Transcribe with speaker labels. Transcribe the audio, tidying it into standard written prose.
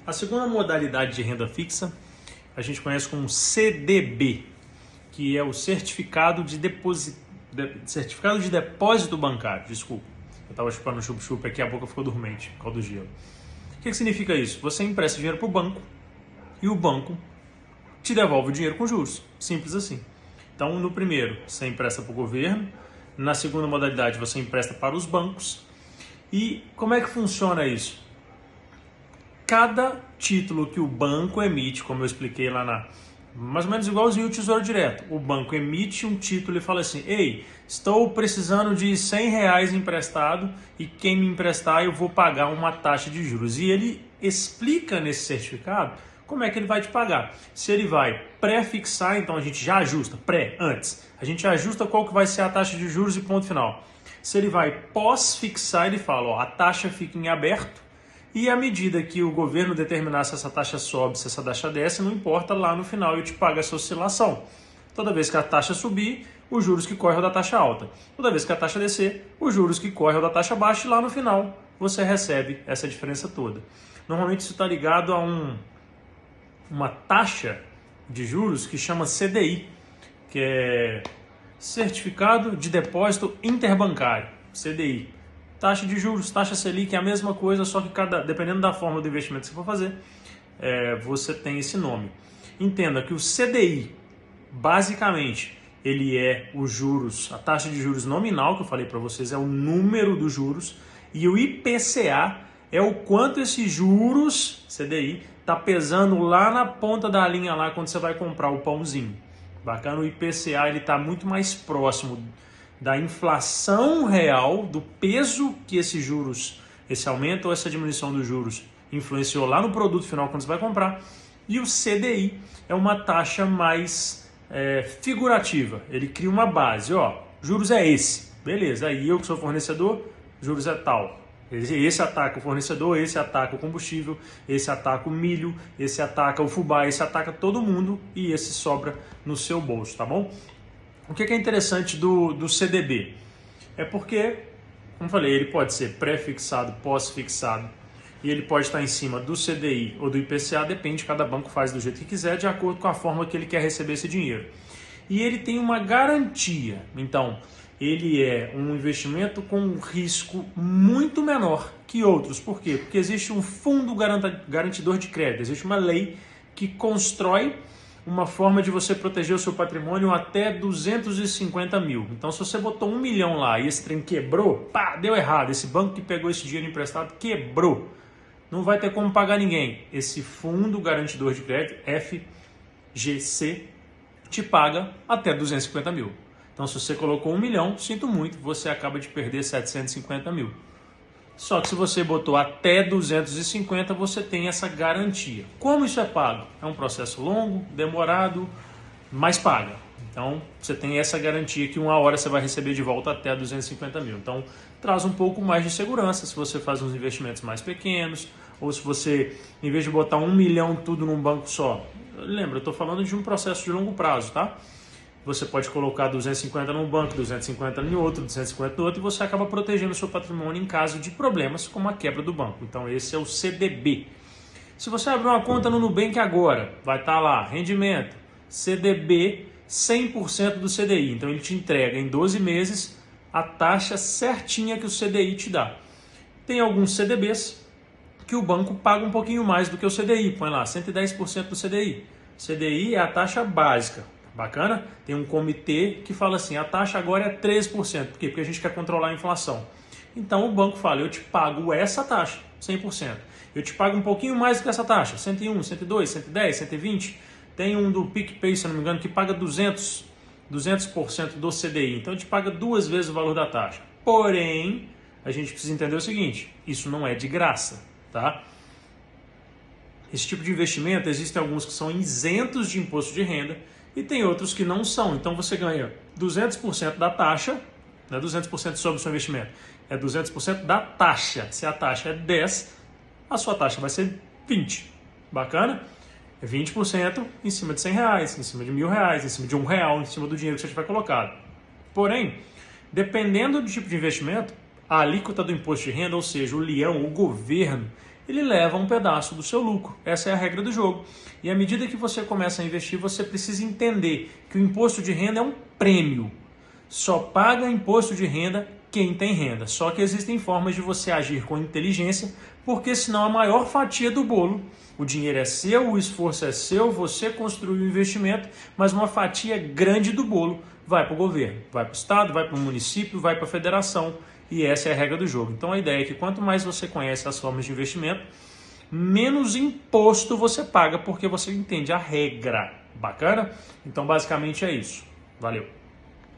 Speaker 1: A segunda modalidade de renda fixa a gente conhece como CDB, que é o certificado de depósito bancário. Desculpa, eu estava chupando chup-chup aqui, a boca ficou dormente por causa do gelo. O que significa isso? Você empresta dinheiro para o banco e o banco te devolve o dinheiro com juros. Simples assim. Então, no primeiro, você empresta para o governo. Na segunda modalidade, você empresta para os bancos. E como é que funciona isso? Cada título que o banco emite, como eu expliquei lá mais ou menos igualzinho o Tesouro Direto. O banco emite um título e fala assim: ei, estou precisando de R$100 emprestado e quem me emprestar eu vou pagar uma taxa de juros. E ele explica nesse certificado como é que ele vai te pagar. Se ele vai pré-fixar, então a gente já ajusta, antes. A gente ajusta qual que vai ser a taxa de juros e ponto final. Se ele vai pós-fixar, ele fala, ó, a taxa fica em aberto e à medida que o governo determinar se essa taxa sobe, se essa taxa desce, não importa, lá no final eu te pago essa oscilação. Toda vez que a taxa subir, os juros que correm é o da taxa alta. Toda vez que a taxa descer, os juros que correm é o da taxa baixa e lá no final você recebe essa diferença toda. Normalmente isso está ligado a uma taxa de juros que chama CDI, que é Certificado de Depósito Interbancário, CDI. Taxa de juros, taxa Selic é a mesma coisa, só que dependendo da forma do investimento que você for fazer, você tem esse nome. Entenda que o CDI, basicamente, ele é os juros, a taxa de juros nominal que eu falei para vocês, é o número dos juros, e o IPCA é o quanto esses juros, CDI, está pesando lá na ponta da linha, lá quando você vai comprar o pãozinho. Bacana, o IPCA está muito mais próximo da inflação real, do peso que esses juros, esse aumento ou essa diminuição dos juros influenciou lá no produto final quando você vai comprar. E o CDI é uma taxa mais figurativa, ele cria uma base, ó, juros é esse, beleza, aí eu que sou fornecedor, juros é tal. Esse ataca o fornecedor, esse ataca o combustível, esse ataca o milho, esse ataca o fubá, esse ataca todo mundo e esse sobra no seu bolso, tá bom? O que é interessante do CDB? É porque, como eu falei, ele pode ser pré-fixado, pós-fixado e ele pode estar em cima do CDI ou do IPCA, depende, cada banco faz do jeito que quiser, de acordo com a forma que ele quer receber esse dinheiro. E ele tem uma garantia, então ele é um investimento com um risco muito menor que outros. Por quê? Porque existe um fundo garantidor de crédito, existe uma lei que constrói uma forma de você proteger o seu patrimônio até 250 mil. Então, se você botou 1 milhão lá e esse trem quebrou, deu errado, esse banco que pegou esse dinheiro emprestado quebrou, não vai ter como pagar ninguém. Esse fundo garantidor de crédito, FGC, te paga até 250 mil. Então, se você colocou 1 milhão, sinto muito, você acaba de perder 750 mil. Só que se você botou até 250, você tem essa garantia. Como isso é pago? É um processo longo, demorado, mas paga. Então, você tem essa garantia que uma hora você vai receber de volta até 250 mil. Então, traz um pouco mais de segurança se você faz uns investimentos mais pequenos, ou se você, em vez de botar 1 milhão tudo num banco só. Lembra, eu estou falando de um processo de longo prazo, tá? Você pode colocar 250 num banco, 250 em outro, 250 no outro, e você acaba protegendo o seu patrimônio em caso de problemas como a quebra do banco. Então esse é o CDB. Se você abrir uma conta no Nubank agora, vai estar lá, rendimento, CDB, 100% do CDI. Então ele te entrega em 12 meses a taxa certinha que o CDI te dá. Tem alguns CDBs que o banco paga um pouquinho mais do que o CDI, põe lá 110% do CDI. CDI é a taxa básica. Bacana? Tem um comitê que fala assim, a taxa agora é 13%. Por quê? Porque a gente quer controlar a inflação. Então o banco fala, eu te pago essa taxa, 100%. Eu te pago um pouquinho mais do que essa taxa, 101, 102, 110, 120. Tem um do PicPay, se não me engano, que paga 200% do CDI. Então a gente paga 2 vezes o valor da taxa. Porém, a gente precisa entender o seguinte, isso não é de graça, tá? Esse tipo de investimento, existem alguns que são isentos de imposto de renda, e tem outros que não são. Então você ganha 200% da taxa, não é 200% sobre o seu investimento, é 200% da taxa. Se a taxa é 10, a sua taxa vai ser 20. Bacana? É 20% em cima de R$100, em cima de R$1.000, em cima de R$1, em cima do dinheiro que você tiver colocado. Porém, dependendo do tipo de investimento, a alíquota do imposto de renda, ou seja, o leão, o governo, ele leva um pedaço do seu lucro. Essa é a regra do jogo. E à medida que você começa a investir, você precisa entender que o imposto de renda é um prêmio. Só paga imposto de renda quem tem renda. Só que existem formas de você agir com inteligência, porque senão a maior fatia do bolo, o dinheiro é seu, o esforço é seu, você construiu o investimento, mas uma fatia grande do bolo vai para o governo, vai para o estado, vai para o município, vai para a federação, e essa é a regra do jogo. Então a ideia é que quanto mais você conhece as formas de investimento, menos imposto você paga, porque você entende a regra. Bacana? Então basicamente é isso. Valeu!